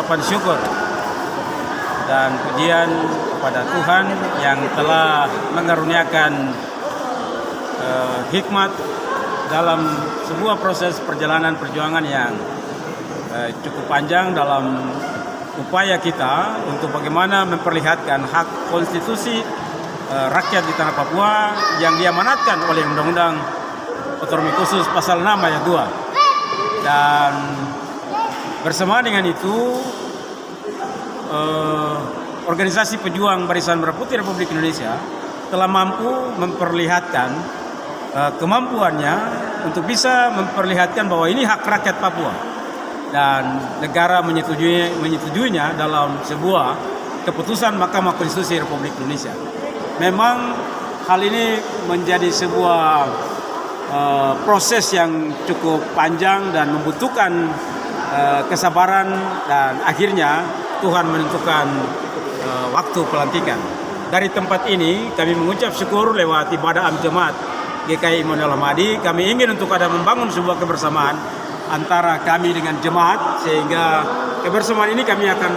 ucapan syukur dan pujian kepada Tuhan yang telah mengaruniakan hikmat dalam sebuah proses perjalanan perjuangan yang cukup panjang dalam upaya kita untuk bagaimana memperlihatkan hak konstitusi rakyat di tanah Papua yang diamanatkan oleh Undang-Undang Otonomi Khusus Pasal 6 Ayat 2. Dan bersama dengan itu organisasi pejuang Barisan Merah Putih Republik Indonesia telah mampu memperlihatkan kemampuannya untuk bisa memperlihatkan bahwa ini hak rakyat Papua dan negara menyetujuinya dalam sebuah keputusan Mahkamah Konstitusi Republik Indonesia. Memang hal ini menjadi sebuah proses yang cukup panjang dan membutuhkan kesabaran, dan akhirnya Tuhan menentukan waktu pelantikan. Dari tempat ini kami mengucap syukur lewat ibadah Jemaat GKI Immanuel Ahmadi. Kami ingin untuk ada membangun sebuah kebersamaan antara kami dengan jemaat, sehingga kebersamaan ini kami akan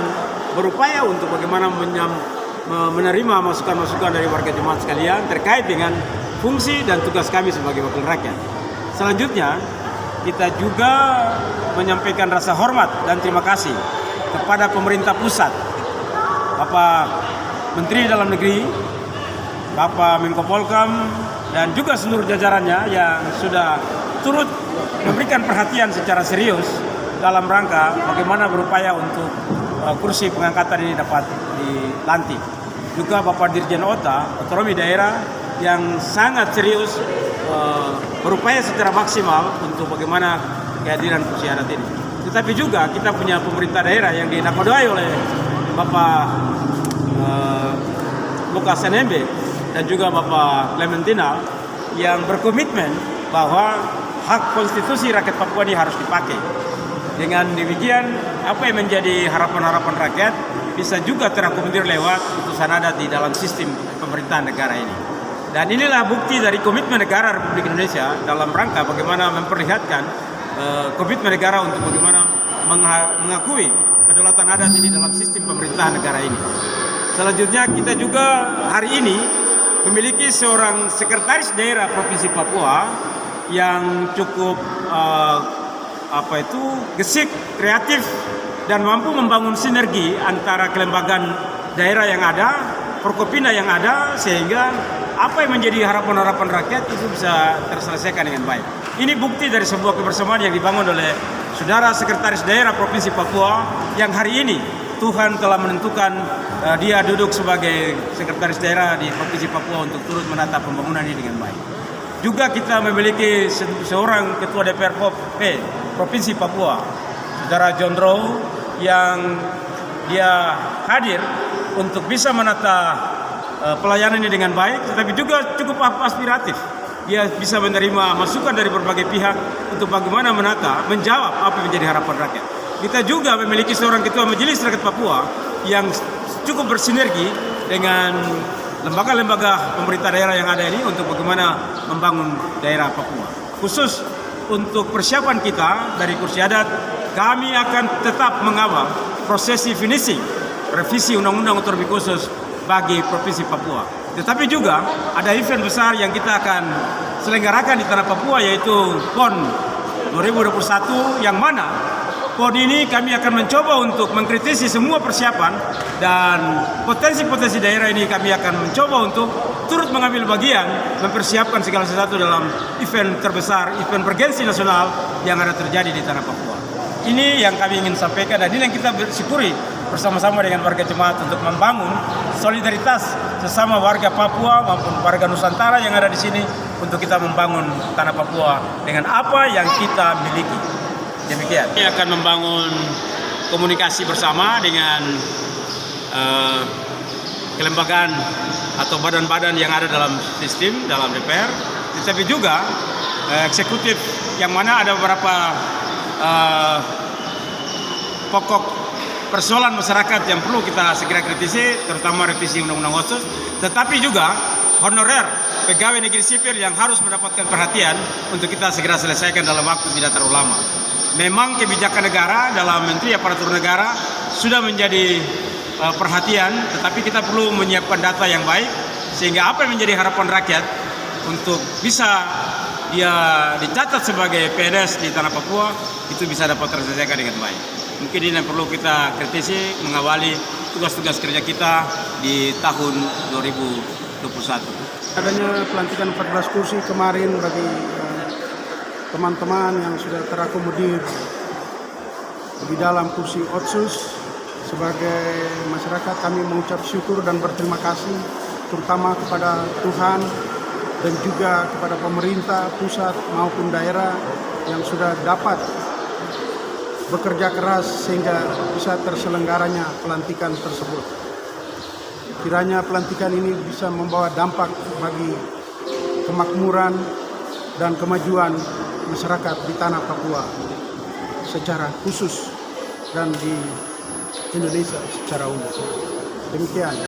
berupaya untuk bagaimana menerima masukan-masukan dari warga jemaat sekalian terkait dengan fungsi dan tugas kami sebagai wakil rakyat. Selanjutnya, kita juga menyampaikan rasa hormat dan terima kasih kepada pemerintah pusat, Bapak Menteri Dalam Negeri, Bapak Menko Polhukam, dan juga seluruh jajarannya yang sudah turut memberikan perhatian secara serius dalam rangka bagaimana berupaya untuk kursi pengangkatan ini dapat dilantik. Juga Bapak Dirjen Otonomi Daerah yang sangat serius berupaya secara maksimal untuk bagaimana kehadiran kursi adat ini. Tetapi juga kita punya pemerintah daerah yang dinakodai oleh Bapak Lukas NMB dan juga Bapak Clementina yang berkomitmen bahwa hak konstitusi rakyat Papua ini harus dipakai. Dengan demikian, apa yang menjadi harapan-harapan rakyat bisa juga terakomodir lewat putusan adat di dalam sistem pemerintahan negara ini. Dan inilah bukti dari komitmen negara Republik Indonesia dalam rangka bagaimana memperlihatkan komitmen negara untuk bagaimana mengakui kedaulatan adat ini dalam sistem pemerintahan negara ini. Selanjutnya, kita juga hari ini memiliki seorang sekretaris daerah Provinsi Papua yang cukup gesik, kreatif, dan mampu membangun sinergi antara kelembagaan daerah yang ada, Forkopimda yang ada, sehingga apa yang menjadi harapan-harapan rakyat itu bisa terselesaikan dengan baik. Ini bukti dari sebuah kebersamaan yang dibangun oleh saudara sekretaris daerah Provinsi Papua yang hari ini Tuhan telah menentukan dia duduk sebagai sekretaris daerah di Provinsi Papua untuk turut menata pembangunan ini dengan baik. Juga kita memiliki seorang ketua DPR Provinsi Papua, saudara John Rowe, yang dia hadir untuk bisa menata pelayanan ini dengan baik, tetapi juga cukup aspiratif. Dia bisa menerima masukan dari berbagai pihak untuk bagaimana menjawab apa yang menjadi harapan rakyat. Kita juga memiliki seorang ketua Majelis Rakyat Papua yang cukup bersinergi dengan lembaga-lembaga pemerintah daerah yang ada ini untuk bagaimana membangun daerah Papua. Khusus untuk persiapan kita dari kursi adat, kami akan tetap mengawal prosesi finishing revisi Undang-Undang Otonomi Khusus bagi Provinsi Papua. Tetapi juga ada event besar yang kita akan selenggarakan di tanah Papua, yaitu PON 2021, yang mana PON ini kami akan mencoba untuk mengkritisi semua persiapan, dan potensi-potensi daerah ini kami akan mencoba untuk turut mengambil bagian mempersiapkan segala sesuatu dalam event terbesar, event bergensi nasional yang ada terjadi di tanah Papua. Ini yang kami ingin sampaikan, dan ini yang kita bersyukuri bersama-sama dengan warga jemaat untuk membangun solidaritas sesama warga Papua maupun warga Nusantara yang ada di sini untuk kita membangun tanah Papua dengan apa yang kita miliki. Demikian. Kami akan membangun komunikasi bersama dengan kelembagaan atau badan-badan yang ada dalam sistem, dalam DPR, tetapi juga eksekutif, yang mana ada beberapa pokok persoalan masyarakat yang perlu kita segera kritisi, terutama revisi Undang-Undang Otsus, tetapi juga honorer pegawai negeri sipil yang harus mendapatkan perhatian untuk kita segera selesaikan dalam waktu tidak terlalu lama. Memang kebijakan negara dalam Menteri Aparatur Negara sudah menjadi perhatian, tetapi kita perlu menyiapkan data yang baik sehingga apa yang menjadi harapan rakyat untuk bisa dia dicatat sebagai PNS di tanah Papua itu bisa dapat terselesaikan dengan baik. Mungkin ini yang perlu kita kritisi mengawali tugas-tugas kerja kita di tahun 2021. Adanya pelantikan 14 kursi kemarin bagi teman-teman yang sudah terakomodir di dalam kursi Otsus, sebagai masyarakat kami mengucap syukur dan berterima kasih terutama kepada Tuhan dan juga kepada pemerintah pusat maupun daerah yang sudah dapat bekerja keras sehingga bisa terselenggaranya pelantikan tersebut. Kiranya pelantikan ini bisa membawa dampak bagi kemakmuran dan kemajuan masyarakat di tanah Papua secara khusus dan di Indonesia secara umum. Demikian.